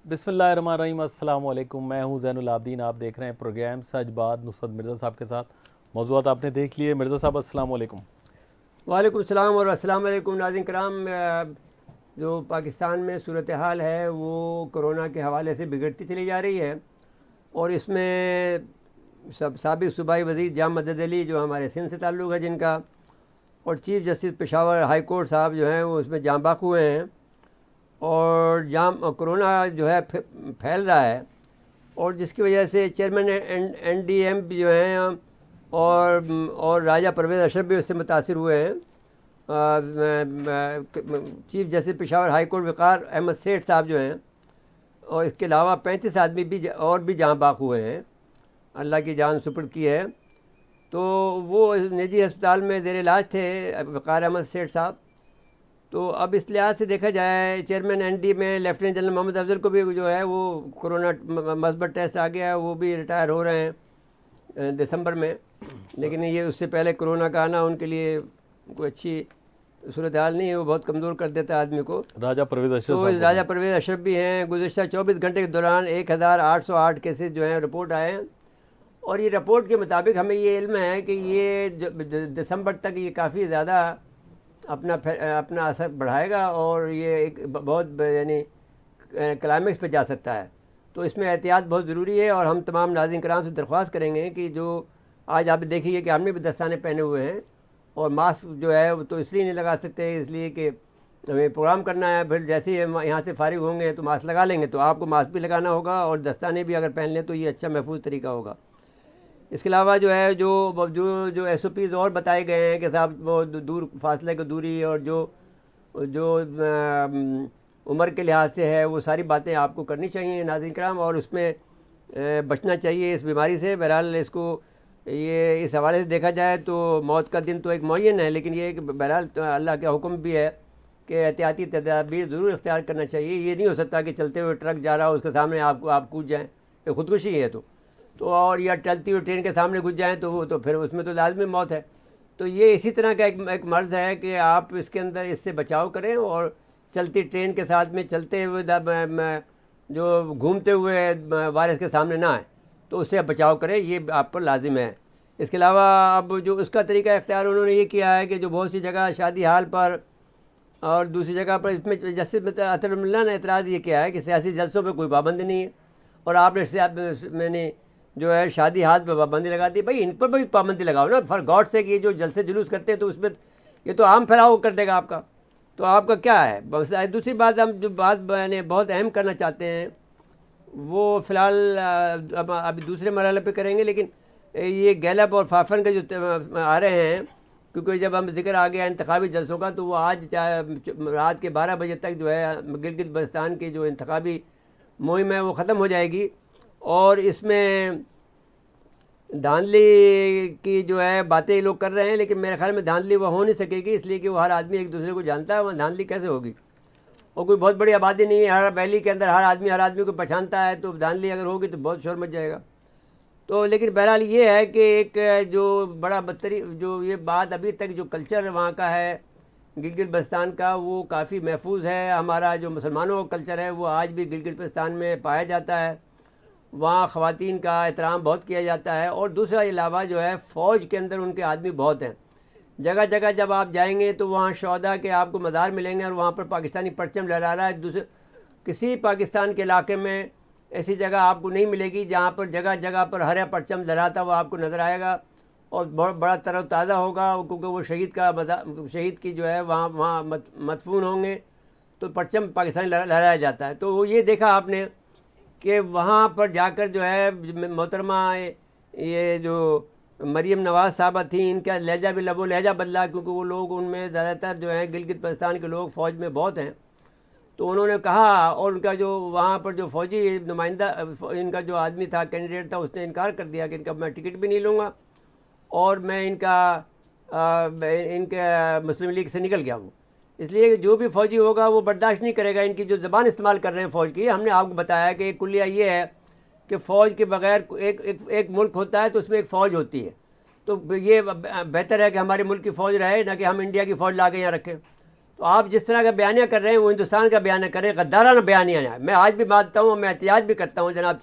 بسم اللہ الرحمن الرحیم۔ السلام علیکم، میں ہوں زین العابدین۔ آپ دیکھ رہے ہیں پروگرام سچ بات نصرت مرزا صاحب کے ساتھ۔ موضوعات آپ نے دیکھ لیے۔ مرزا صاحب السلام علیکم۔ وعلیکم السلام اور السلام علیکم ناظرین کرام۔ جو پاکستان میں صورتحال ہے وہ کرونا کے حوالے سے بگڑتی چلی جا رہی ہے، اور اس میں سابق صوبائی وزیر جام مدد علی جو ہمارے سندھ سے تعلق ہے جن کا، اور chief justice Peshawar high court صاحب جو ہیں وہ اس میں جاں بحق ہوئے ہیں، اور کرونا جو ہے پھیل رہا ہے، اور جس کی وجہ سے چیئرمین این ڈی ایم جو ہیں اور راجہ پرویز اشرف بھی اس سے متاثر ہوئے ہیں۔ Chief justice Peshawar high court Waqar Ahmed Seth صاحب جو ہیں، اور اس کے علاوہ 35 آدمی بھی اور بھی جاں بحق ہوئے ہیں، اللہ کی جان سپرد کی ہے۔ تو وہ نجی ہسپتال میں زیر علاج تھے وقار احمد سیٹھ صاحب۔ تو اب اس لحاظ سے دیکھا جائے چیئرمین این ڈی میں لیفٹیننٹ جنرل محمد افضل کو بھی جو ہے وہ کرونا مثبت ٹیسٹ آ گیا ہے، وہ بھی ریٹائر ہو رہے ہیں دسمبر میں، لیکن یہ اس سے پہلے کرونا کا آنا ان کے لیے کوئی اچھی صورتحال نہیں ہے، وہ بہت کمزور کر دیتا ہے آدمی کو۔ راجہ پرویز اشرف تو صاحب راجہ پرویز اشرف بھی ہیں۔ گزشتہ 24 گھنٹے کے دوران 1808 کیسز جو ہیں رپورٹ آئے ہیں، اور یہ رپورٹ کے مطابق ہمیں یہ علم ہے کہ یہ دسمبر تک یہ کافی زیادہ اپنا اثر بڑھائے گا، اور یہ ایک بہت یعنی کلائمیکس پہ جا سکتا ہے۔ تو اس میں احتیاط بہت ضروری ہے، اور ہم تمام ناظرین کرام سے درخواست کریں گے کہ جو آج آپ دیکھیے کہ ہم نے بھی دستانے پہنے ہوئے ہیں، اور ماسک جو ہے وہ تو اس لیے نہیں لگا سکتے، اس لیے کہ ہمیں پروگرام کرنا ہے، پھر جیسے ہی ہم یہاں سے فارغ ہوں گے تو ماسک لگا لیں گے، تو آپ کو ماسک بھی لگانا ہوگا، اور دستانے بھی اگر پہن لیں تو یہ اچھا محفوظ طریقہ ہوگا۔ اس کے علاوہ جو ہے جو ایس او پیز اور بتائے گئے ہیں کہ صاحب وہ دور فاصلے کی دوری، اور جو عمر کے لحاظ سے ہے وہ ساری باتیں آپ کو کرنی چاہیے ناظرین کرام، اور اس میں بچنا چاہیے اس بیماری سے۔ بہرحال اس کو یہ اس حوالے سے دیکھا جائے تو موت کا دن تو ایک معین ہے، لیکن یہ کہ بہرحال اللہ کا حکم بھی ہے کہ احتیاطی تدابیر ضرور اختیار کرنا چاہیے۔ یہ نہیں ہو سکتا کہ چلتے ہوئے ٹرک جا رہا ہو اس کے سامنے آپ کود جائیں، یہ خودکشی ہے تو اور یا چلتی ہوئی ٹرین کے سامنے گھس جائیں تو پھر اس میں تو لازمی موت ہے۔ تو یہ اسی طرح کا ایک مرض ہے کہ آپ اس کے اندر اس سے بچاؤ کریں، اور چلتی ٹرین کے ساتھ میں چلتے ہوئے جو گھومتے ہوئے وائرس کے سامنے نہ آئیں، تو اس سے بچاؤ کریں، یہ آپ پر لازم ہے۔ اس کے علاوہ اب جو اس کا طریقہ اختیار انہوں نے یہ کیا ہے کہ جو بہت سی جگہ شادی ہال پر اور دوسری جگہ پر، اس میں جسٹس عطر اللہ نے اعتراض یہ کیا ہے کہ سیاسی جلسوں پہ کوئی پابندی نہیں ہے، اور آپ نے جو ہے شادی ہال پہ پابندی لگا دی۔ بھائی ان پر بھی پابندی لگاؤ نا، فار گاڈ سے، کہ یہ جو جلسے جلوس کرتے ہیں تو اس میں یہ تو عام پھیلاؤ کر دے گا آپ کا، تو آپ کا کیا ہے۔ بس دوسری بات ہم جو بات بہت اہم کرنا چاہتے ہیں وہ فی الحال ابھی دوسرے مرحلے پہ کریں گے، لیکن یہ گیلپ اور فافن کے جو آ رہے ہیں، کیونکہ جب ہم ذکر آ گیا انتخابی جلسوں کا تو وہ آج رات کے 12 بجے تک جو ہے گلگت بلتستان کی جو انتخابی مہم ہے وہ ختم ہو جائے گی، اور اس میں دھاندلی کی جو ہے باتیں لوگ کر رہے ہیں، لیکن میرے خیال میں دھاندلی وہ ہو نہیں سکے گی، اس لیے کہ وہ ہر آدمی ایک دوسرے کو جانتا ہے، وہ دھاندلی کیسے ہوگی؟ اور کوئی بہت بڑی آبادی نہیں ہے، ہر ویلی کے اندر ہر آدمی کو پہچانتا ہے، تو دھاندلی اگر ہوگی تو بہت شور مچ جائے گا۔ تو لیکن بہرحال یہ ہے کہ ایک جو بڑا بدترین جو یہ بات ابھی تک جو کلچر وہاں کا ہے گلگت بلتستان کا، وہ کافی محفوظ ہے۔ ہمارا جو مسلمانوں کا کلچر ہے وہ آج بھی گلگت بلتستان میں پایا جاتا ہے، وہاں خواتین کا احترام بہت کیا جاتا ہے، اور دوسرا علاوہ جو ہے فوج کے اندر ان کے آدمی بہت ہیں۔ جگہ جگہ جب آپ جائیں گے تو وہاں شہداء کے آپ کو مزار ملیں گے، اور وہاں پر پاکستانی پرچم لہرا رہا ہے۔ کسی پاکستان کے علاقے میں ایسی جگہ آپ کو نہیں ملے گی جہاں پر جگہ جگہ پر ہرا پرچم لہراتا ہوا آپ کو نظر آئے گا، اور بہت بڑا تر و تازہ ہوگا، کیونکہ وہ شہید کی جو ہے وہاں مدفون ہوں گے، تو پرچم پاکستانی لہرایا جاتا ہے۔ تو وہ یہ دیکھا آپ نے کہ وہاں پر جا کر جو ہے محترمہ یہ جو مریم نواز صاحبہ تھیں، ان کا لہجہ بھی لب و لہجہ بدلا، کیونکہ وہ لوگ ان میں زیادہ تر جو ہے گلگت بلتستان کے لوگ فوج میں بہت ہیں، تو انہوں نے کہا، اور ان کا جو وہاں پر جو فوجی نمائندہ ان کا جو آدمی تھا کینڈیڈیٹ تھا، اس نے انکار کر دیا کہ ان کا میں ٹکٹ بھی نہیں لوں گا، اور میں ان کے مسلم لیگ سے نکل گیا ہوں، اس لیے کہ جو بھی فوجی ہوگا وہ برداشت نہیں کرے گا ان کی جو زبان استعمال کر رہے ہیں فوج کی۔ ہم نے آپ کو بتایا کہ ایک کلیہ یہ ہے کہ فوج کے بغیر ایک ملک ہوتا ہے تو اس میں ایک فوج ہوتی ہے، تو یہ بہتر ہے کہ ہمارے ملک کی فوج رہے، نہ کہ ہم انڈیا کی فوج لا کے یہاں رکھیں۔ تو آپ جس طرح کا بیانیہ کر رہے ہیں وہ ہندوستان کا بیانیہ کر رہے ہیں، غدارانہ بیانیہ ہے۔ میں آج بھی مانتا ہوں، میں احتجاج بھی کرتا ہوں جناب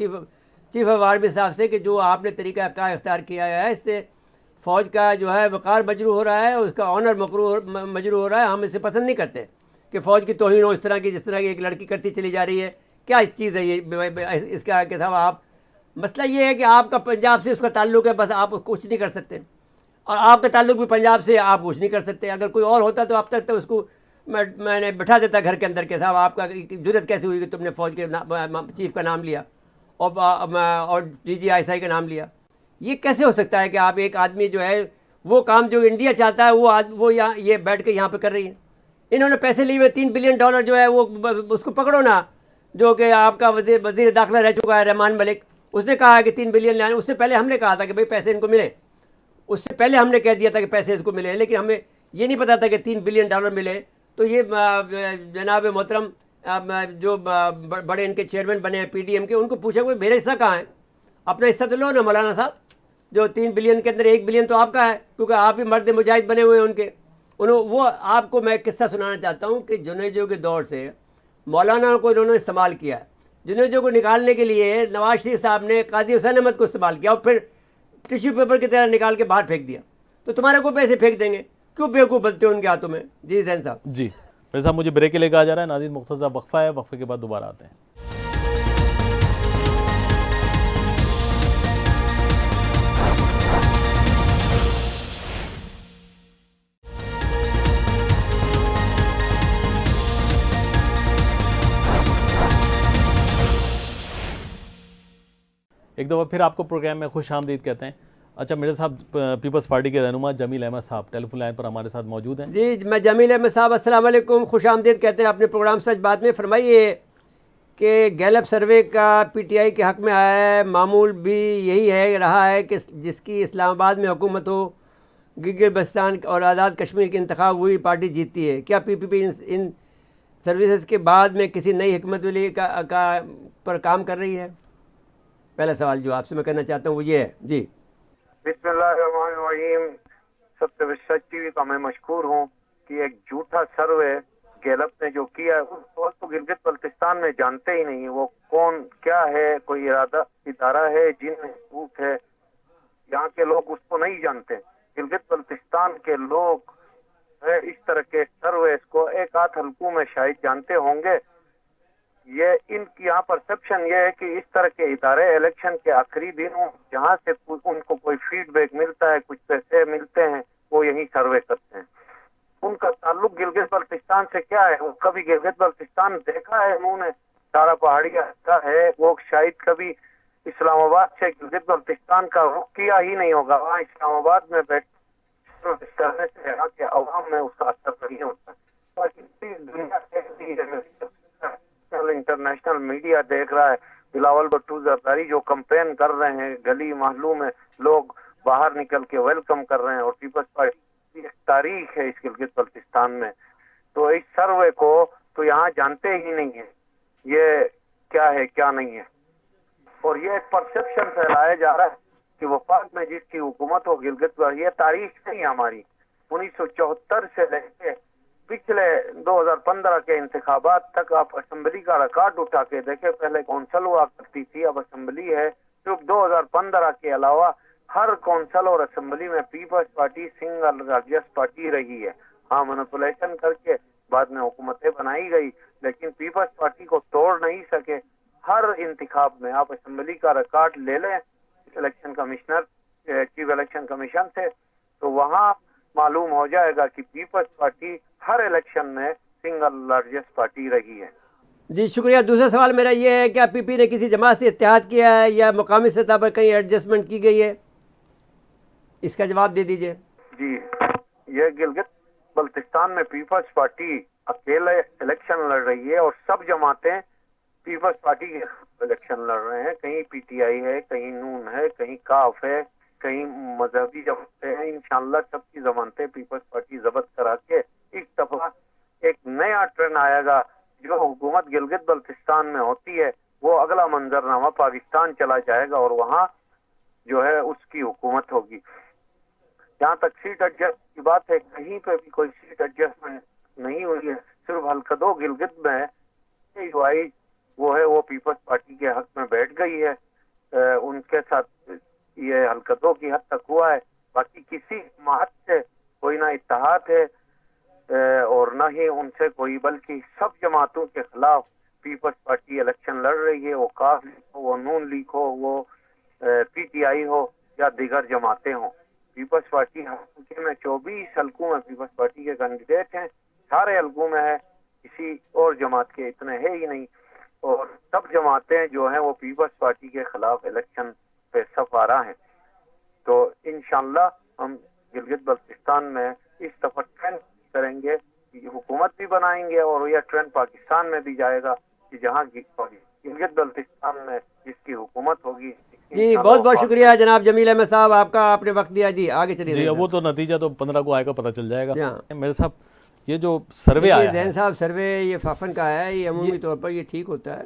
چیف آف آرمی صاحب سے کہ جو آپ نے طریقہ کار اختیار کیا ہے، اس سے فوج کا جو ہے وقار مجروح ہو رہا ہے، اس کا آنر مجروح ہو رہا ہے۔ ہم اسے پسند نہیں کرتے کہ فوج کی توہین ہو اس طرح کی، جس طرح کی ایک لڑکی کرتی چلی جا رہی ہے۔ کیا چیز ہے یہ؟ اس کا کہ صاحب آپ، مسئلہ یہ ہے کہ آپ کا پنجاب سے اس کا تعلق ہے، بس آپ کچھ نہیں کر سکتے، اور آپ کا تعلق بھی پنجاب سے، آپ کچھ نہیں کر سکتے۔ اگر کوئی اور ہوتا تو اب تک تو اس کو میں نے بٹھا دیتا گھر کے اندر کہ صاحب آپ کا جرت کیسے ہوئی کہ تم نے فوج کے چیف کا نام لیا اور D G I S I کا نام لیا؟ یہ کیسے ہو سکتا ہے کہ آپ ایک آدمی جو ہے وہ کام جو انڈیا چاہتا ہے وہ یہاں یہ بیٹھ کے یہاں پہ کر رہی ہے؟ انہوں نے پیسے لیے ہوئے $3 بلین جو ہے وہ اس کو پکڑو نا، جو کہ آپ کا وزیر داخلہ رہ چکا ہے رحمان ملک، اس نے کہا ہے کہ 3 بلین لانے۔ اس سے پہلے ہم نے کہا تھا کہ بھئی پیسے ان کو ملے، اس سے پہلے ہم نے کہہ دیا تھا کہ پیسے اس کو ملے، لیکن ہمیں یہ نہیں پتا تھا کہ $3 بلین ملے۔ تو یہ جناب محترم جو بڑے ان کے چیئرمین بنے ہیں پی ڈی ایم کے، ان کو پوچھا کوئی میرا حصہ کہاں ہے؟ اپنا حصہ تو لو نا مولانا صاحب، جو 3 بلین کے اندر 1 بلین تو آپ کا ہے، کیونکہ آپ ہی مرد مجاہد بنے ہوئے ہیں ان کے۔ وہ آپ کو میں قصہ سنانا چاہتا ہوں کہ جنیجو کے دور سے مولانا کو انہوں نے استعمال کیا ہے۔ جنیجو کو نکالنے کے لیے نواز شریف صاحب نے قاضی حسین احمد کو استعمال کیا، اور پھر ٹیشو پیپر کی طرح نکال کے باہر پھینک دیا۔ تو تمہارے کو پیسے پھینک دیں گے؟ کیوں بیوقوف بنتے ہو ان کے ہاتھوں میں؟ جی زین صاحب۔ جی میرے صاحب، مجھے بریک کے لے کے آ جا رہا ہے ناظرین، مختصر وقفہ ہے، وقفے کے بعد دوبارہ آتے ہیں۔ ایک دفعہ پھر آپ کو پروگرام میں خوش آمدید کہتے ہیں۔ اچھا مرزا صاحب، پیپلز پارٹی کے رہنما جمیل احمد صاحب ٹیلی فون لائن پر ہمارے ساتھ موجود ہیں۔ جی میں جمیل احمد صاحب، السلام علیکم، خوش آمدید کہتے ہیں اپنے پروگرام سچ بات میں۔ فرمائیے کہ گیلپ سروے کا پی ٹی آئی کے حق میں آیا ہے، معمول بھی یہی ہے رہا ہے کہ جس کی اسلام آباد میں حکومت ہو، گلگت بلتستان اور آزاد کشمیر کے انتخاب ہوئی پارٹی جیتتی ہے۔ کیا پی پی پی ان سروسز کے بعد میں کسی نئی حکمت عملی کا پر کام کر رہی ہے؟ پہلا سوال جو آپ سے میں کرنا چاہتا ہوں وہ یہ ہے۔ جی بسم اللہ الرحمن الرحیم۔ سب سے سچ ٹی وی کا میں مشکور ہوں کہ ایک جھوٹا سروے گیلپ نے جو کیا ہے، اس کو گلگت بلتستان میں جانتے ہی نہیں، وہ کون کیا ہے، کوئی ادارہ ہے جن میں ثبوت ہے، یہاں کے لوگ اس کو نہیں جانتے۔ گلگت بلتستان کے لوگ اس طرح کے سرویز کو ایک آدھ حلقوں میں شاید جانتے ہوں گے۔ یہ ان کی یہاں پرسپشن یہ ہے کہ اس طرح کے ادارے الیکشن کے آخری دنوں جہاں سے ان کو کوئی فیڈ بیک ملتا ہے، کچھ پیسے ملتے ہیں، وہ یہی سروے کرتے ہیں۔ ان کا تعلق گلگت بلتستان سے کیا ہے؟ وہ کبھی گلگت بلتستان دیکھا ہے انہوں نے؟ سارا پہاڑی علاقہ ہے، وہ شاید کبھی اسلام آباد سے گلگت بلتستان کا رخ کیا ہی نہیں ہوگا۔ وہاں اسلام آباد میں کرنے سے یہاں کے عوام میں اس کا اثر نہیں ہوتا۔ دنیا انٹرنیشنل میڈیا دیکھ رہا ہے، بلاول بھٹو زرداری جو کمپین کر رہے ہیں، گلی محلوں میں لوگ باہر نکل کے ویلکم کر رہے ہیں، اور پیپلز پارٹی کی ایک تاریخ ہے اس گلگت بلتستان میں۔ تو اس سروے کو تو یہاں جانتے ہی نہیں ہیں یہ کیا ہے کیا نہیں ہے، اور یہ ایک پرسپشن پھیلایا جا رہا ہے کہ وفاق میں جس کی حکومت ہو گلگت پر، یہ تاریخ نہیں ہماری۔ 1974 سے لے کے پچھلے 2015 کے انتخابات تک آپ اسمبلی کا ریکارڈ اٹھا کے دیکھیں، پہلے کونسل ہوا کرتی تھی، اب اسمبلی ہے۔ صرف 2015 کے علاوہ ہر کونسل اور اسمبلی میں Peoples Party single largest party رہی ہے۔ ہاں مینپولیشن کر کے بعد میں حکومتیں بنائی گئی، لیکن پیپلز پارٹی کو توڑ نہیں سکے۔ ہر انتخاب میں آپ اسمبلی کا ریکارڈ لے لیں election commissioner chief election commission سے، تو وہاں معلوم ہو جائے گا کہ پیپلز پارٹی ہر الیکشن میں سنگل لارجسٹ پارٹی رہی ہے۔ جی شکریہ۔ دوسرا سوال میرا یہ ہے، کیا پی پی نے کسی جماعت سے اتحاد کیا ہے یا مقامی سطح پر کہیں ایڈجسٹمنٹ کی گئی ہے؟ اس کا جواب دے دیجئے۔ جی، یہ گلگت بلتستان میں پیپلز پارٹی اکیلے الیکشن لڑ رہی ہے، اور سب جماعتیں پیپلز پارٹی کے الیکشن لڑ رہے ہیں۔ کہیں پی ٹی آئی ہے، کہیں نون ہے، کہیں کاف ہے، کہیں مذہبی جماعتیں ہیں۔ انشاءاللہ سب کی ضمانتیں پیپلز پارٹی ضبط کرا کے اس دفعہ ایک نیا ٹرن آئے گا۔ جو حکومت گلگت بلتستان میں ہوتی ہے وہ اگلا منظرنامہ پاکستان چلا جائے گا، اور وہاں جو ہے اس کی حکومت ہوگی۔ جہاں تک سیٹ ایڈجسٹ کی بات ہے، کہیں پہ بھی کوئی سیٹ ایڈجسٹمنٹ نہیں ہوئی ہے. صرف حلقہ 2 گلگت میں UI وہ ہے وہ پیپلز پارٹی کے حق میں بیٹھ گئی ہے. ان کے ساتھ یہ حلقہ 2 کی حد تک ہوا ہے. باقی کسی جماعت سے کوئی نہ اتحاد ہے اور نہ ہی ان سے کوئی, بلکہ سب جماعتوں کے خلاف پیپلز پارٹی الیکشن لڑ رہی ہے. وہ کاف لیگ ہو, وہ نون لیگ ہو, وہ PTI ہو یا دیگر جماعتیں ہوں. پیپلز پارٹی حلقے میں 24 حلقوں میں پیپلز پارٹی کے کینڈیڈیٹ ہیں, سارے حلقوں میں ہے, کسی اور جماعت کے اتنے ہے ہی نہیں. اور سب جماعتیں جو ہیں وہ پیپلز پارٹی کے خلاف الیکشن پہ صف آرا ہیں. تو انشاءاللہ ہم گلگت بلتستان میں اس دفعہ ٹرینڈ کریں گے, حکومت بھی بنائیں گے, اور یہ ٹرینڈ پاکستان میں بھی جائے گا کہ جہاں گلگت بلتستان میں جس کی حکومت ہوگی. جی بہت بہت شکریہ جناب جمیل احمد صاحب, آپ کا, آپ نے وقت دیا. جی آگے چلیے. جی وہ تو نتیجہ تو 15 کو آئے گا, پتہ چل جائے گا. ہاں. میرے صاحب یہ جو سروے آیا ہے زین صاحب, سروے یہ فافن کا ہے, یہ عمومی طور پر یہ ٹھیک ہوتا ہے,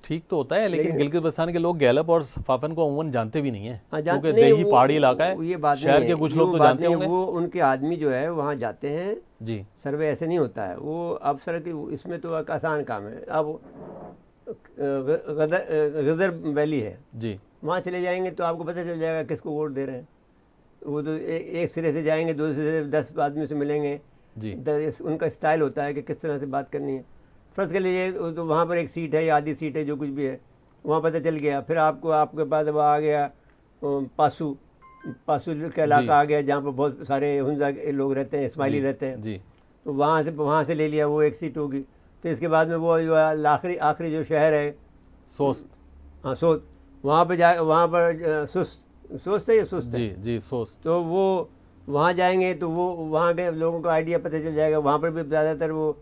ٹھیک تو ہوتا ہے, لیکن گلگت بلتستان کے لوگ گیلپ اور فافن کو عموماً جانتے بھی نہیں ہیں, کیونکہ دیہی پہاڑی علاقہ ہے. یہ بات شہر کے کچھ لوگ تو جانتے ہوں گے. وہ ان کے آدمی جو ہے وہاں جاتے ہیں. جی سروے ایسے نہیں ہوتا ہے, وہ افسر کی اس میں تو ایک آسان کام ہے. اب غدر ویلی ہے, جی وہاں چلے جائیں گے تو آپ کو پتہ چل جائے گا کس کو ووٹ دے رہے ہیں. وہ تو ایک سرے سے جائیں گے, دوسرے سے 10 آدمیوں سے ملیں گے. جی ان کا اسٹائل ہوتا ہے کہ کس طرح سے بات کرنی ہے. فرض کر لیجیے تو وہاں پر ایک سیٹ ہے یا آدھی سیٹ ہے, جو کچھ بھی ہے وہاں پتہ چل گیا. پھر آپ کے پاس اب آ گیا پاسو کا علاقہ آ گیا, جہاں پر بہت سارے ہنزا لوگ رہتے ہیں, اسماعیلی رہتے ہیں. جی تو وہاں سے لے لیا, وہ ایک سیٹ ہوگی. پھر اس کے بعد میں وہ جو آخری جو شہر ہے سوست, ہاں سوت, وہاں پر سوست ہے یا سست ہے؟ جی جی سوست. تو وہ وہاں جائیں گے تو وہ وہاں کے لوگوں کو آئیڈیا پتہ چل جائے گا. وہاں پر بھی زیادہ تر وہ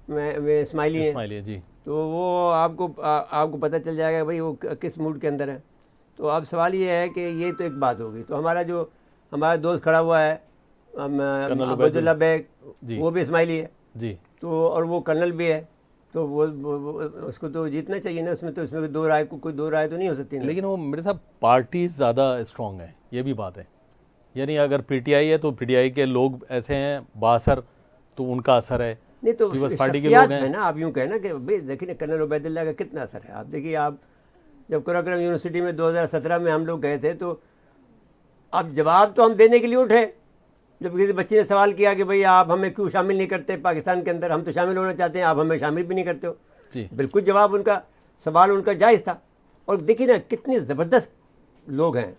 اسماعیلی ہیں. جی تو وہ آپ کو پتہ چل جائے گا بھائی وہ کس موڈ کے اندر ہے. تو اب سوال یہ ہے کہ یہ تو ایک بات ہوگی. تو ہمارا دوست کھڑا ہوا ہے عبداللہ بیگ, وہ بھی اسماعیلی ہے. جی تو اور وہ کرنل بھی ہے, تو وہ اس کو تو جیتنا چاہیے نا. اس میں کوئی دو رائے تو نہیں ہو سکتی نا. لیکن وہ میرے صاحب پارٹی زیادہ اسٹرانگ ہے, یہ بھی بات ہے. یعنی اگر PTI ہے تو PTI کے لوگ ایسے ہیں باثر, تو ان کا اثر ہے. نہیں تو پیپلز پارٹی کے شخصیات لوگ ہیں نا, آپ یوں کہیں نا کہ بھائی دیکھیے کرنل عبید اللہ کا کتنا اثر ہے. آپ دیکھیے, آپ جب قراقرم یونیورسٹی میں 2017 میں ہم لوگ گئے تھے, تو اب جواب تو ہم دینے کے لیے اٹھے. جب کسی بچے نے سوال کیا کہ بھئی آپ ہمیں کیوں شامل نہیں کرتے پاکستان کے اندر, ہم تو شامل ہونا چاہتے ہیں, آپ ہمیں شامل بھی نہیں کرتے ہو. جی بالکل جواب ان کا, سوال ان کا جائز تھا. اور دیکھیے نا کتنی زبردست لوگ ہیں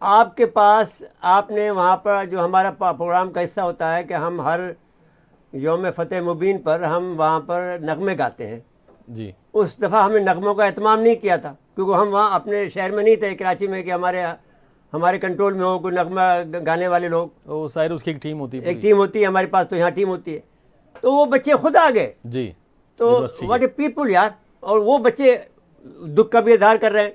آپ کے پاس. آپ نے وہاں پر جو ہمارا پروگرام کا حصہ ہوتا ہے کہ ہم ہر یوم فتح مبین پر ہم وہاں پر نغمے گاتے ہیں. جی اس دفعہ ہم نے نغموں کا اہتمام نہیں کیا تھا, کیونکہ ہم وہاں اپنے شہر میں نہیں تھے, کراچی میں, کہ ہمارے کنٹرول میں ہو کوئی نغمہ گانے والے لوگ. وہ ظاہر اس کی ایک ٹیم ہوتی ہے, ایک ٹیم ہوتی ہے ہمارے پاس, تو یہاں ٹیم ہوتی ہے. تو وہ بچے خود آ گئے. جی تو واٹ اے پیپل یار. اور وہ بچے دکھ کا بھی اظہار کر رہے ہیں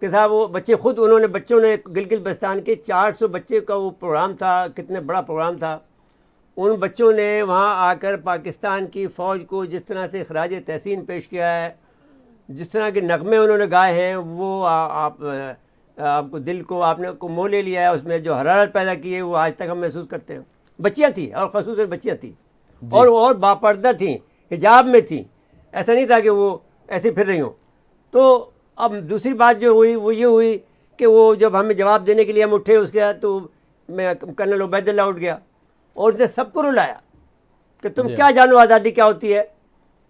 کہ صاحب وہ بچے خود, بچوں نے گلگت بلتستان کے 400 بچے کا وہ پروگرام تھا, کتنے بڑا پروگرام تھا. ان بچوں نے وہاں آ کر پاکستان کی فوج کو جس طرح سے خراج تحسین پیش کیا ہے, جس طرح کے نغمے انہوں نے گائے ہیں, وہ آپ کو دل کو آپ نے کو موہ لے لیا ہے. اس میں جو حرارت پیدا کی ہے وہ آج تک ہم محسوس کرتے ہیں. بچیاں تھیں, اور خصوصاً بچیاں تھیں, اور باپردہ تھیں, حجاب میں تھیں. ایسا نہیں تھا کہ وہ ایسے پھر رہی ہوں. تو اب دوسری بات جو ہوئی وہ یہ ہوئی کہ وہ جب ہمیں جواب دینے کے لیے ہم اٹھے, اس کے بعد تو میں کرنل عبید اللہ اٹھ گیا اور اس نے سب کو رلایا کہ تم کیا جانو آزادی کیا ہوتی ہے.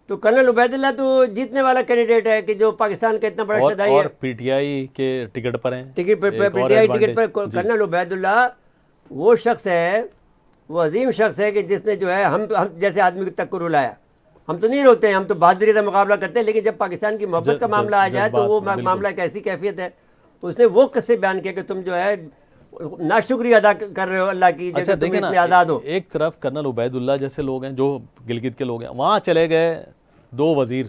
تو کرنل عبید اللہ تو جیتنے والا کینڈیڈیٹ ہے کہ جو پاکستان کا اتنا بڑا شہدائی ہے, اور PTI کے ٹکٹ پر ہیں, PTI ٹکٹ پر. کرنل عبید اللہ وہ شخص ہے, وہ عظیم شخص ہے کہ جس نے جو ہے ہم جیسے آدمی تک کو رلایا. ہم تو نہیں روتے ہیں, ہم تو بہادری کا مقابلہ کرتے ہیں, لیکن جب پاکستان کی محبت کا معاملہ آ جائے تو وہ معاملہ ایک ایسی کیفیت ہے. تو اس نے وہ قصے بیان کیا کہ تم جو ہے ناشکری ادا کر رہے ہو اللہ کی, اچھا تم دیکھیں اتنے آزاد ہو. ایک طرف کرنل عبید اللہ جیسے لوگ ہیں جو گلگت کے لوگ ہیں, وہاں چلے گئے 2 وزیر.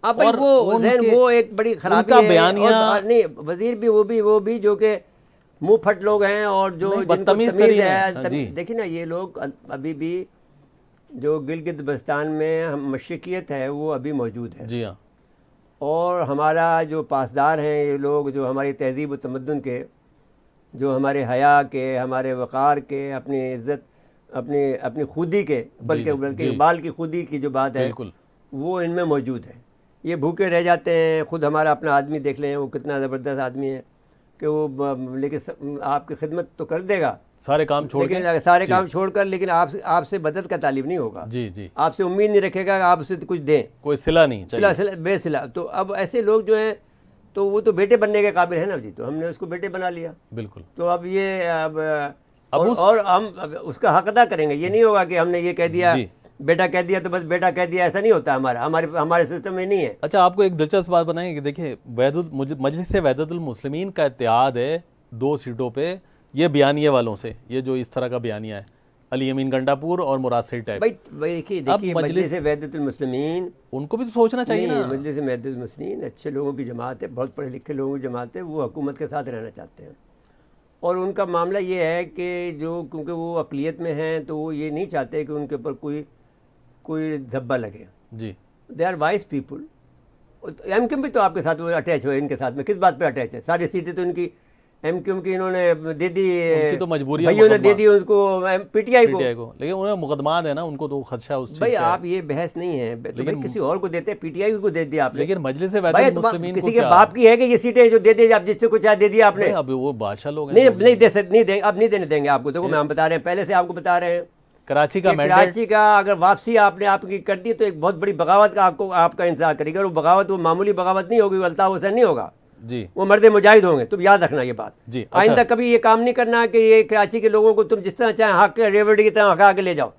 اب وہ ایک بڑی خرابی ہے. اور نہیں وزیر بھی وہ بھی جو کہ منہ پھٹ لوگ ہیں, اور جو جن کو تمیز ہے. دیکھیں نا یہ لوگ ابھی بھی جو گلگت بلتستان میں مشرقیت ہے وہ ابھی موجود ہے. جی ہاں. اور ہمارا جو پاسدار ہیں یہ لوگ, جو ہماری تہذیب و تمدن کے, جو ہمارے حیا کے, ہمارے وقار کے, اپنی عزت اپنی خودی کے، بلکہ اقبال کی خودی کی جو بات ہے بالکل وہ ان میں موجود ہے. یہ بھوکے رہ جاتے ہیں. خود ہمارا اپنا آدمی دیکھ لیں، وہ کتنا زبردست آدمی ہے کہ وہ لیکن آپ کی خدمت تو کر دے گا سارے کام چھوڑ کے. لیکن سارے کام چھوڑ کر، لیکن آپ سے مدد کا طالب نہیں ہوگا. جی جی. آپ سے امید نہیں رکھے گا کہ آپ اسے کچھ دیں، کوئی صلہ نہیں چاہیے. صلہ بے صلہ. تو اب ایسے لوگ جو ہیں تو وہ تو بیٹے بننے کے قابل ہیں نا جی، تو ہم نے اس کو بیٹے بنا لیا. بالکل. تو اب یہ اور ہم اس کا حق ادا کریں گے. یہ نہیں ہوگا کہ ہم نے یہ کہہ دیا بیٹا کہہ دیا تو بس بیٹا کہہ دیا، ایسا نہیں ہوتا. ہمارے سسٹم میں نہیں ہے. اچھا، آپ کو ایک دلچسپ بات بتائیں کہ دیکھیں مجلس وحدت المسلمین کا اتحاد ہے 2 سیٹوں پہ، یہ بیانیے والوں سے، یہ جو اس طرح کا بیانیہ ہے علی امین گنڈا پور اور مراد سعید ٹائپ. دیکھیے مجلس وحدت المسلمین ان کو بھی تو سوچنا چاہیے نا. مجلس وحدت المسلمین اچھے لوگوں کی جماعت ہے، بہت پڑھے لکھے لوگوں کی جماعت ہے. وہ حکومت کے ساتھ رہنا چاہتے ہیں، اور ان کا معاملہ یہ ہے کہ کیونکہ وہ اقلیت میں ہیں تو وہ یہ نہیں چاہتے کہ ان کے اوپر کوئی دھبا لگے. جی. They are wise people. M Q بھی تو آپ کے ساتھ وہ اٹیچ ہوئے، ان کے ساتھ میں کس بات پہ اٹیچ ہے؟ ساری سیٹیں تو ان کی ایم کیو کی انہوں نے دے دی، تو مجبوری بھائیوں نے دے دی ان کو پی ٹی آئی کو. لیکن انہیں مقدمات ہے نا، ان کو تو خدشہ اس چیز. بھائی آپ یہ بحث نہیں ہے، لیکن کسی اور کو دیتے، پی ٹی آئی کو دے دیا آپ نے. لیکن مجلس وحدت المسلمین کسی کے باپ کی ہے کہ یہ سیٹیں جو دے دی آپ جس سے کچھ دے دیا آپ نے؟ اب وہ بادشاہ لوگ نہیں دے سکتے، نہیں دیں، اب نہیں دینے دیں گے آپ کو. دیکھو میں ہم بتا رہے ہیں، پہلے سے آپ کو بتا رہے ہیں کراچی کا کراچی کا اگر واپسی آپ نے آپ کی کر دی تو ایک بہت بڑی بغاوت کا آپ کا انتظار کرے گا. وہ بغاوت وہ معمولی بغاوت نہیں ہوگی، وہ الطاف حسین نہیں ہوگا جی، وہ مرد مجاہد ہوں گے. تم یاد رکھنا یہ بات. جی. آئندہ کبھی یہ کام نہیں کرنا کہ یہ کراچی کے لوگوں کو تم جس طرح چاہیں ہاک کے ریوڑی کی طرح ہکا کے لے جاؤ.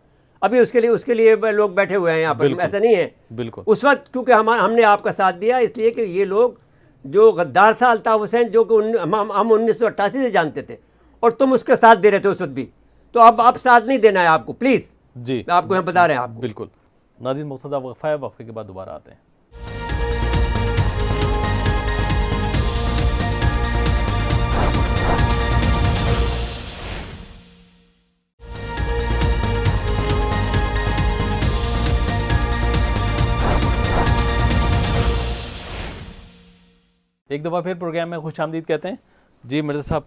ابھی اس کے لیے لوگ بیٹھے ہوئے ہیں یہاں پر، ایسا نہیں ہے. بالکل. اس وقت کیونکہ ہم نے آپ کا ساتھ دیا، اس لیے کہ یہ لوگ جو غدار تھا الطاف حسین، جو کہ ہم 1988 سے جانتے تھے، اور تم اس کے ساتھ دے رہے تھے اس وقت بھی. تو اب ساتھ نہیں دینا ہے آپ کو، پلیز. جی آپ کو ہم بتا رہے ہیں آپ کو. بالکل. ناظرین مقتدہ وقفہ ہے، وقفے کے بعد دوبارہ آتے ہیں. ایک دفعہ پھر پروگرام میں خوش آمدید کہتے ہیں. جی مرزا صاحب،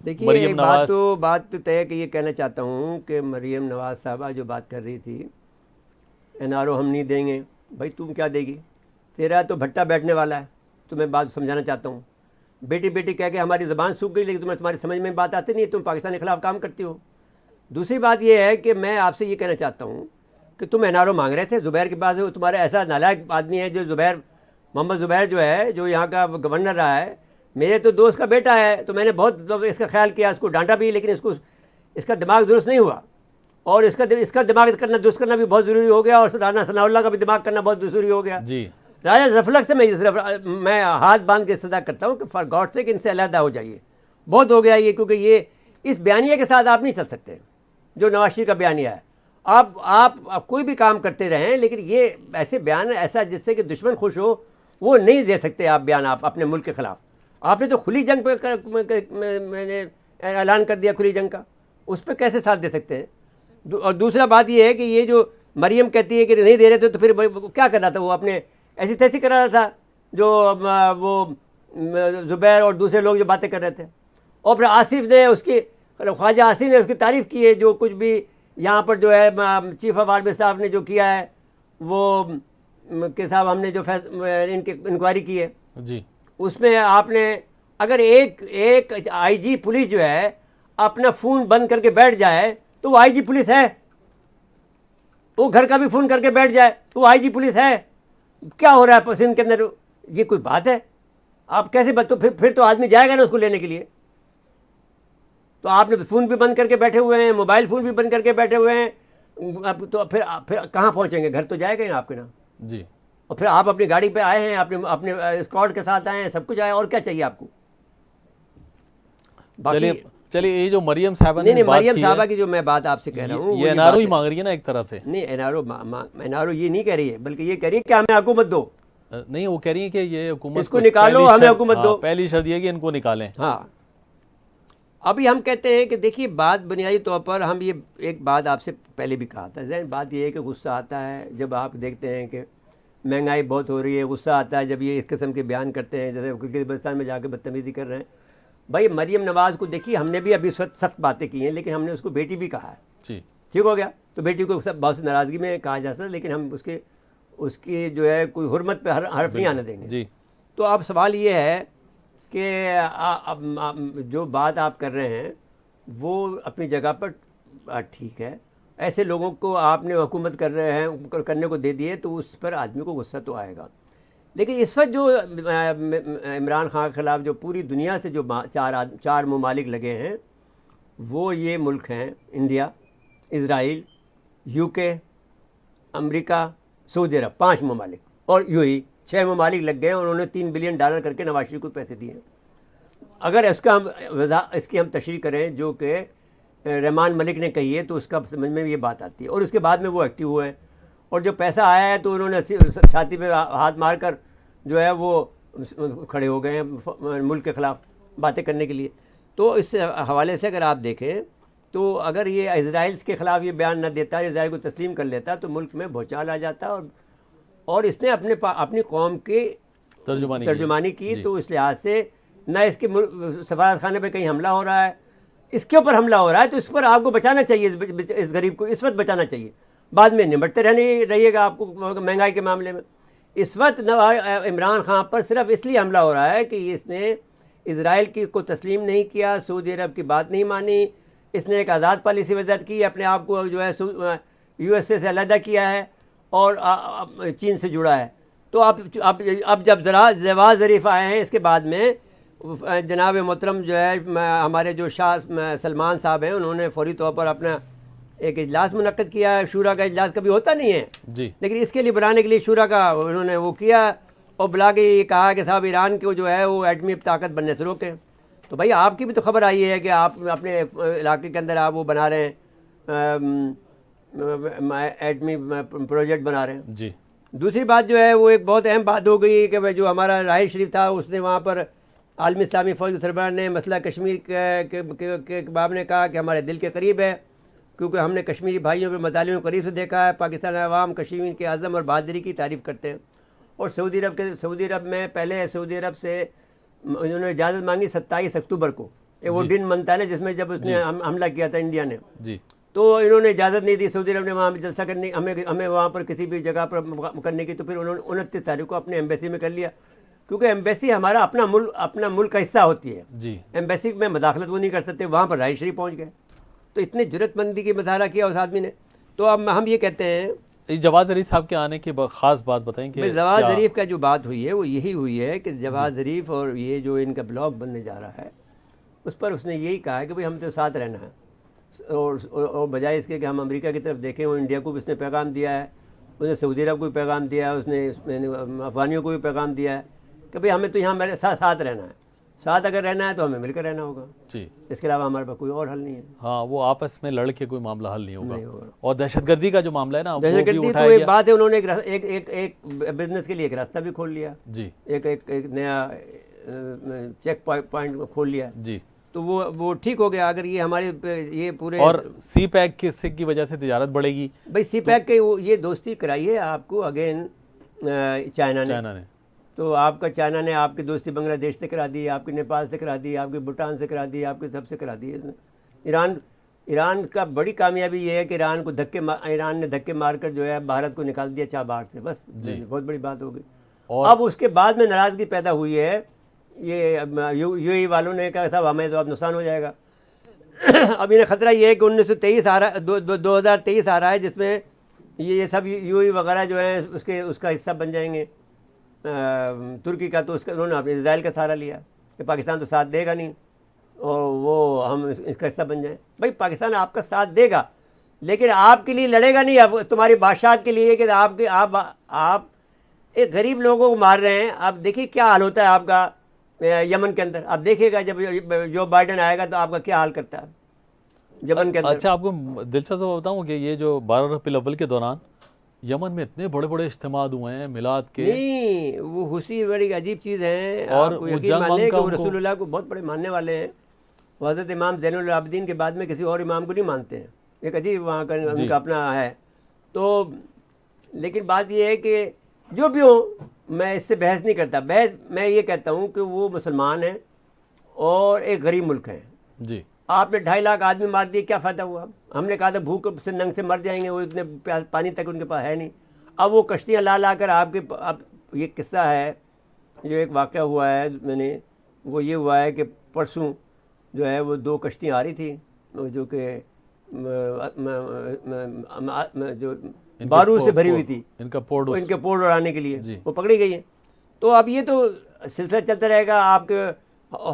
دیکھیے بات تو طے کہ یہ کہنا چاہتا ہوں کہ مریم نواز صاحبہ جو بات کر رہی تھی این آر او ہم نہیں دیں گے. بھائی تم کیا دے گی؟ تیرا تو بھٹا بیٹھنے والا ہے. تو میں بات سمجھانا چاہتا ہوں، بیٹی بیٹی کہہ کے ہماری زبان سوکھ گئی، لیکن تمہاری سمجھ میں بات آتی نہیں ہے، تم پاکستان کے خلاف کام کرتی ہو. دوسری بات یہ ہے کہ میں آپ سے یہ کہنا چاہتا ہوں کہ تم این آر او مانگ رہے تھے زبیر کے پاس. تمہارا ایسا نالائق آدمی ہے جو محمد زبیر جو ہے، جو یہاں کا گورنر رہا ہے، میرے تو دوست کا بیٹا ہے، تو میں نے بہت اس کا خیال کیا، اس کو ڈانٹا بھی، لیکن اس کا دماغ درست نہیں ہوا. اور اس کا دماغ درست کرنا بھی بہت ضروری ہو گیا، اور رانا ثناء اللہ کا بھی دماغ کرنا بہت ضروری ہو گیا. جی. راجہ ظفر سے میں ہاتھ باندھ کے استدا کرتا ہوں کہ فار گاڈ سے کہ ان سے علیحدہ ہو جائیے. بہت ہو گیا یہ، کیونکہ یہ اس بیانیے کے ساتھ آپ نہیں چل سکتے جو نواز شریف کا بیانیہ ہے. آپ کوئی بھی کام کرتے رہیں، لیکن یہ ایسے بیان ایسا جس سے کہ دشمن خوش ہو، وہ نہیں دے سکتے آپ بیان آپ اپنے ملک کے خلاف. آپ نے تو کھلی جنگ پہ اعلان کر دیا، کھلی جنگ کا، اس پہ کیسے ساتھ دے سکتے ہیں؟ اور دوسرا بات یہ ہے کہ یہ جو مریم کہتی ہے کہ نہیں دے رہے تھے، تو پھر کیا کر رہا تھا وہ؟ اپنے ایسی تیسی کرا رہا تھا جو وہ زبیر اور دوسرے لوگ جو باتیں کر رہے تھے. اور پھر خواجہ آصف نے اس کی تعریف کی ہے، جو کچھ بھی یہاں پر جو ہے چیف آف آرمی صاحب نے جو کیا ہے، وہ کہ صاحب ہم نے جو ان کی انکوائری کی ہے، جی، اس میں آپ نے اگر ایک آئی جی پولیس جو ہے اپنا فون بند کر کے بیٹھ جائے تو وہ آئی جی پولیس ہے. وہ گھر کا بھی فون کر کے بیٹھ جائے تو وہ آئی جی پولیس ہے. کیا ہو رہا ہے سندھ کے اندر؟ یہ کوئی بات ہے؟ آپ کیسے پھر تو آدمی جائے گا نا اس کو لینے کے لیے. تو آپ نے فون بھی بند کر کے بیٹھے ہوئے ہیں، موبائل فون بھی بند کر کے بیٹھے ہوئے ہیں. تو پھر کہاں پہنچیں گے؟ گھر تو جائے گا آپ کے نا. جی. اور پھر آپ اپنی گاڑی پہ آئے ہیں، اپنے اسکواڈ کے ساتھ آئے ہیں، سب کچھ آئے، اور کیا چاہیے آپ کو؟ چلیے یہ جو مریم صاحبہ نہیں مریم صاحبہ کی جو میں بات آپ سے کہہ رہا ہوں، یہ این آر او ہی مانگ رہی ہے نا ایک طرح سے. نہیں این آر او یہ نہیں کہہ رہی ہے، بلکہ یہ کہہ رہی ہے کہ ہمیں حکومت دو. نہیں، وہ کہہ رہی ہے کہ یہ حکومت اس کو نکالو، ہمیں حکومت دو. پہلی شرط یہ کہ ان کو نکالیں. ہاں. ابھی ہم کہتے ہیں کہ دیکھیے بات بنیادی طور پر ہم یہ ایک بات آپ سے پہلے بھی کہا تھا، بات یہ ہے کہ غصہ آتا ہے جب آپ دیکھتے ہیں کہ مہنگائی بہت ہو رہی ہے. غصہ آتا ہے جب یہ اس قسم کے بیان کرتے ہیں، جیسے قزقستان میں جا کے بدتمیزی کر رہے ہیں. بھائی مریم نواز کو دیکھیے، ہم نے بھی ابھی سخت باتیں کی ہیں، لیکن ہم نے اس کو بیٹی بھی کہا ہے. جی. ٹھیک ہو گیا. تو بیٹی کو سب بہت سی ناراضگی میں کہا جا سکتا، لیکن ہم اس کی جو ہے کوئی حرمت پہ حرف نہیں آنے دیں گے. جی تو اب سوال یہ ہے کہ جو بات آپ کر رہے ہیں وہ اپنی جگہ پر ٹھیک ہے. ایسے لوگوں کو آپ نے حکومت کر رہے ہیں کرنے کو دے دیے تو اس پر آدمی کو غصہ تو آئے گا. لیکن اس وقت جو عمران خان کے خلاف جو پوری دنیا سے جو چار ممالک لگے ہیں وہ یہ ملک ہیں: انڈیا، اسرائیل، یو کے، امریکہ، سعودی عرب. 5 ممالک، اور یو ہی 6 ممالک لگ گئے. انہوں نے $3 بلین کر کے نواز شریف کو پیسے دیے. اگر اس کی ہم تشریح کریں جو کہ رحمان ملک نے کہی ہے تو اس کا سمجھ میں یہ بات آتی ہے. اور اس کے بعد میں وہ ایکٹیو ہوئے ہیں، اور جو پیسہ آیا ہے تو انہوں نے چھاتی پہ ہاتھ مار کر جو ہے وہ کھڑے ہو گئے ہیں ملک کے خلاف باتیں کرنے کے لیے. تو اس حوالے سے اگر آپ دیکھیں تو اگر یہ اسرائیل کے خلاف یہ بیان نہ دیتا، اسرائیل کو تسلیم کر لیتا تو ملک میں بھوچال آ جاتا. اور اس نے اپنی قوم کی ترجمانی کی. تو اس لحاظ سے نہ اس کے سفارت خانے پہ کہیں حملہ ہو رہا ہے، اس کے اوپر حملہ ہو رہا ہے، تو اس پر آپ کو بچانا چاہیے. اس غریب کو اس وقت بچانا چاہیے. بعد میں نمٹتے رہیے گا آپ کو مہنگائی کے معاملے میں. اس وقت عمران خان پر صرف اس لیے حملہ ہو رہا ہے کہ اس نے اسرائیل کو تسلیم نہیں کیا، سعودی عرب کی بات نہیں مانی، اس نے ایک آزاد پالیسی وضعیت کی، اپنے آپ کو جو ہے یو ایس اے سے علیحدہ کیا ہے اور چین سے جڑا ہے. تو اب جب جواز ظریف آئے ہیں اس کے بعد میں جناب محترم جو ہے ہمارے جو شاہ سلمان صاحب ہیں انہوں نے فوری طور پر اپنا ایک اجلاس منعقد کیا ہے. شورا کا اجلاس کبھی ہوتا نہیں ہے جی، لیکن اس کے لیے بلانے کے لیے شورا کا انہوں نے وہ کیا اور بلا کے یہ کہا کہ صاحب ایران کو جو ہے وہ ایٹمی طاقت بننے سے روکیں. تو بھائی آپ کی بھی تو خبر آئی ہے کہ آپ اپنے علاقے کے اندر آپ وہ بنا رہے ہیں، ایٹمی پروجیکٹ بنا رہے ہیں. جی. دوسری بات جو ہے وہ ایک بہت اہم بات ہو گئی کہ جو ہمارا راہیل شریف تھا اس نے وہاں پر عالمی اسلامی فوج کے سربراہ نے مسئلہ کشمیر کے باب نے کہا کہ ہمارے دل کے قریب ہے، کیونکہ ہم نے کشمیری بھائیوں کے مطالعوں کو قریب سے دیکھا ہے. پاکستان عوام کشمیر کے عزم اور بہادری کی تعریف کرتے ہیں. اور سعودی عرب میں پہلے سعودی عرب سے انہوں نے اجازت مانگی 27 اکتوبر کو. وہ دن منتا ہے جس میں جب اس نے حملہ کیا تھا انڈیا نے. جی. تو انہوں نے اجازت نہیں دی سعودی عرب نے وہاں جلسہ کرنے ہمیں وہاں پر کسی بھی جگہ پر کرنے کی. تو پھر انہوں نے 29 تاریخ کو اپنے ایمبیسی میں کر لیا، کیونکہ ایمبیسی ہمارا اپنا ملک کا حصہ ہوتی ہے. جی. ایمبیسی میں مداخلت وہ نہیں کر سکتے. وہاں پر راہیل شریف پہنچ گئے تو اتنی جرت مندی کی مظاہرہ کیا اس آدمی نے. تو اب ہم یہ کہتے ہیں جواز ظریف صاحب کے آنے کی خاص بات بتائیں کہ جواز ظریف کا جو بات ہوئی ہے وہ یہی ہوئی ہے کہ جواز ظریف اور یہ جو ان کا بلاگ بننے جا رہا ہے اس پر اس نے یہی کہا ہے کہ بھئی ہم تو ساتھ رہنا ہے. اور بجائے اس کے کہ ہم امریکہ کی طرف دیکھیں، وہ انڈیا کو بھی اس نے پیغام دیا ہے، اس نے سعودی عرب کو بھی پیغام دیا ہے، اس نے افغانیوں کو بھی پیغام دیا ہے کہ بھئی ہمیں تو یہاں میرے ساتھ رہنا ہے. ساتھ اگر رہنا ہے تو ہمیں مل کر رہنا ہوگا. جی. اس کے علاوہ ہمارے پاس کوئی اور حل نہیں ہے. ہاں، وہ آپس میں لڑ کے کوئی معاملہ حل نہیں ہوگا. اور دہشت گردی کا جو معاملہ ہے نا، دہشت گردی تو ایک بات ہے، انہوں نے ایک بزنس کے لیے ایک راستہ بھی کھول لیا. جی. ایک نیا چیک پوائنٹ کھول لیا. جی. تو وہ ٹھیک ہو گیا. اگر یہ ہمارے یہ پورے اور سی پیک کی وجہ سے تجارت بڑھے گی. بھائی سی پیک کے یہ دوستی کرائی ہے آپ کو اگین چائنا نے. تو آپ کا چائنا نے آپ کی دوستی بنگلہ دیش سے کرا دی، آپ کی نیپال سے کرا دی، آپ کی بھوٹان سے کرا دی، آپ کی سب سے کرا دی. ایران کا بڑی کامیابی یہ ہے کہ ایران نے دھکے مار کر جو ہے بھارت کو نکال دیا چاہ باہر سے. بس بہت بڑی بات ہو گئی. اب اس کے بعد میں ناراضگی پیدا ہوئی ہے. یہ یو اے والوں نے کہا صاحب ہمیں تو اب نقصان ہو جائے گا. اب انہیں خطرہ یہ ہے کہ 2023 آ رہا ہے جس میں یہ سب یو اے وغیرہ جو ہیں اس کا حصہ بن جائیں گے. ترکی کا تو انہوں نے اسرائیل کا سہارا لیا کہ پاکستان تو ساتھ دے گا نہیں اور وہ ہم اس کا حصہ بن جائیں. بھائی پاکستان آپ کا ساتھ دے گا لیکن آپ کے لیے لڑے گا نہیں. اب تمہاری بادشاہت کے لیے کہ آپ ایک غریب لوگوں کو مار رہے ہیں. آپ دیکھیے کیا حال ہوتا ہے آپ کا یمن کے اندر. آپ دیکھیے گا جب جو بائیڈن آئے گا تو آپ کا کیا حال کرتا ہے یمن کے اندر. اچھا، آپ کو دلچسپ بتاؤں کہ یہ جو 12 ربیع الاول کے دوران یمن میں اتنے بڑے بڑے اجتماع ہوئے ہیں میلاد کے. نہیں، وہ حوثی بڑی عجیب چیز ہیں. اور آپ یقین مان لیں کہ وہ رسول اللہ کو بہت بڑے ماننے والے ہیں. وہ حضرت امام زین العابدین کے بعد میں کسی اور امام کو نہیں مانتے ہیں. ایک عجیب وہاں کا ان کا اپنا ہے. تو لیکن بات یہ ہے کہ جو بھی ہو میں اس سے بحث نہیں کرتا. میں یہ کہتا ہوں کہ وہ مسلمان ہیں اور ایک غریب ملک ہیں. جی. آپ نے 2.5 لاکھ آدمی مار دیے، کیا فائدہ ہوا؟ ہم نے کہا تھا بھوک سے ننگ سے مر جائیں گے، وہ اتنے پانی تک ان کے پاس ہے نہیں. اب وہ کشتیاں لا کر آپ کے، اب یہ قصہ ہے جو ایک واقعہ ہوا ہے میں نے، وہ یہ ہوا ہے کہ پرسوں جو ہے وہ 2 کشتیاں آ رہی تھیں جو کہ جو بارود سے بھری ہوئی تھی، ان کا پورٹ ان کے پورٹ اڑانے کے لیے جی. وہ پکڑی گئی ہیں. تو اب یہ تو سلسلہ چلتا رہے گا. آپ کے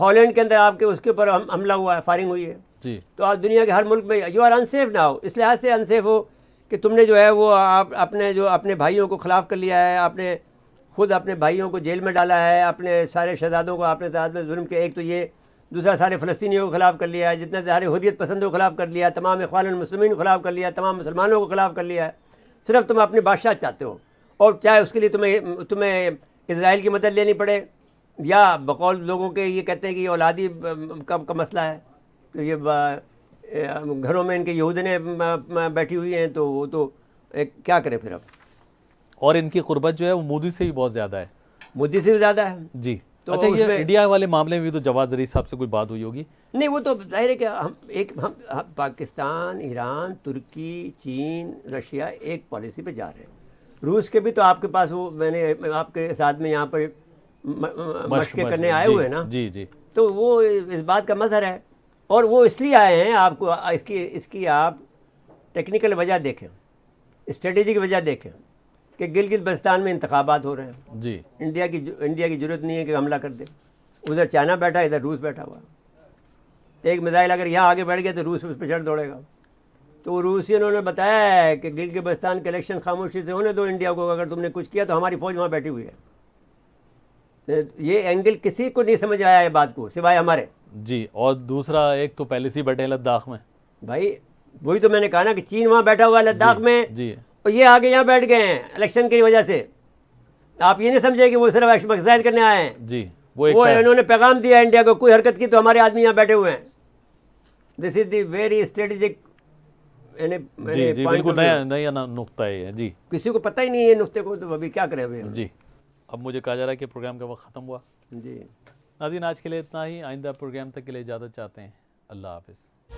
ہالینڈ کے اندر آپ کے اس کے اوپر حملہ ہوا ہے، فائرنگ ہوئی ہے. جی. تو آپ دنیا کے ہر ملک میں یو آر انسیف نہ ہو، اس لحاظ سے انسیف ہو کہ تم نے جو ہے وہ آپ اپنے بھائیوں کو خلاف کر لیا ہے، آپ نے خود اپنے بھائیوں کو جیل میں ڈالا ہے، اپنے سارے شہزادوں کو آپ نے ساتھ میں ظلم کیا. ایک تو یہ، دوسرا سارے فلسطینیوں کو خلاف کر لیا ہے، جتنے سارے حریت پسندوں کو خلاف کر لیا، تمام اخوان المسلمین کو خلاف کر لیا، تمام مسلمانوں کو خلاف کر لیا ہے. صرف تم اپنے بادشاہ چاہتے ہو، اور چاہے اس کے لیے تمہیں اسرائیل کی مدد لینی پڑے، یا بقول لوگوں کے یہ کہتے ہیں کہ یہ اولادی کا مسئلہ ہے کہ یہ گھروں میں ان کے یہودنیں بیٹھی ہوئی ہیں، تو وہ تو کیا کرے پھر اب. اور ان کی قربت جو ہے وہ مودی سے بھی بہت زیادہ ہے. مودی سے بھی زیادہ ہے. جی. تو اچھا، اس یہ میں انڈیا والے معاملے میں بھی تو جواد ظریف صاحب سے کوئی بات ہوئی ہوگی؟ نہیں، وہ تو ظاہر ہے کہ ہم پاکستان، ایران، ترکی، چین، رشیا ایک پالیسی پہ جا رہے ہیں. روس کے بھی تو آپ کے پاس وہ میں نے آپ کے ساتھ میں یہاں پر مشقیں کرنے آئے ہوئے ہیں نا. جی جی. تو وہ اس بات کا مظہر ہے، اور وہ اس لیے آئے ہیں. آپ کو اس کی آپ ٹیکنیکل وجہ دیکھیں، اسٹریٹجک وجہ دیکھیں کہ گلگت بلتستان میں انتخابات ہو رہے ہیں. جی. انڈیا کی ضرورت نہیں ہے کہ حملہ کر دے. ادھر چائنا بیٹھا، ادھر روس بیٹھا ہوا. ایک میزائل اگر یہاں آگے بڑھ گیا تو روس اس پہ چڑھ دوڑے گا. تو روسیوں نے بتایا ہے کہ گلگت بلتستان کے الیکشن خاموشی سے ہونے دو انڈیا کو، اگر تم نے کچھ کیا تو ہماری فوج وہاں بیٹھی ہوئی ہے. یہ اینگل کسی کو نہیں سمجھ آیا ہے بات کو سوائے ہمارے. جی. اور دوسرا ایک تو پہلے سے بیٹھے لداخ میں. بھائی وہی تو میں نے کہا نا کہ چین وہاں بیٹھا ہوا ہے لداخ میں، جی. اور یہ آگے یہاں بیٹھ گئے ہیں الیکشن کی وجہ سے. آپ یہ نہیں سمجھے کہ وہ صرف ایکسرسائز کرنے آئے ہیں. جی. وہ انہوں نے پیغام دیا انڈیا کو، کوئی حرکت کی تو ہمارے آدمی یہاں بیٹھے ہوئے ہیں. دس از دی ویری اسٹریٹجک. جی جی بالکل نیا نقطہ ہے. جی. کسی کو پتہ ہی نہیں ہے نقطے کو، تو ابھی کیا کریں ابھی. جی. اب مجھے کہا جا رہا ہے کہ پروگرام کا وقت ختم ہوا. جی ناظرین، آج کے لیے اتنا ہی. آئندہ پروگرام تک کے لیے اجازت چاہتے ہیں. اللہ حافظ.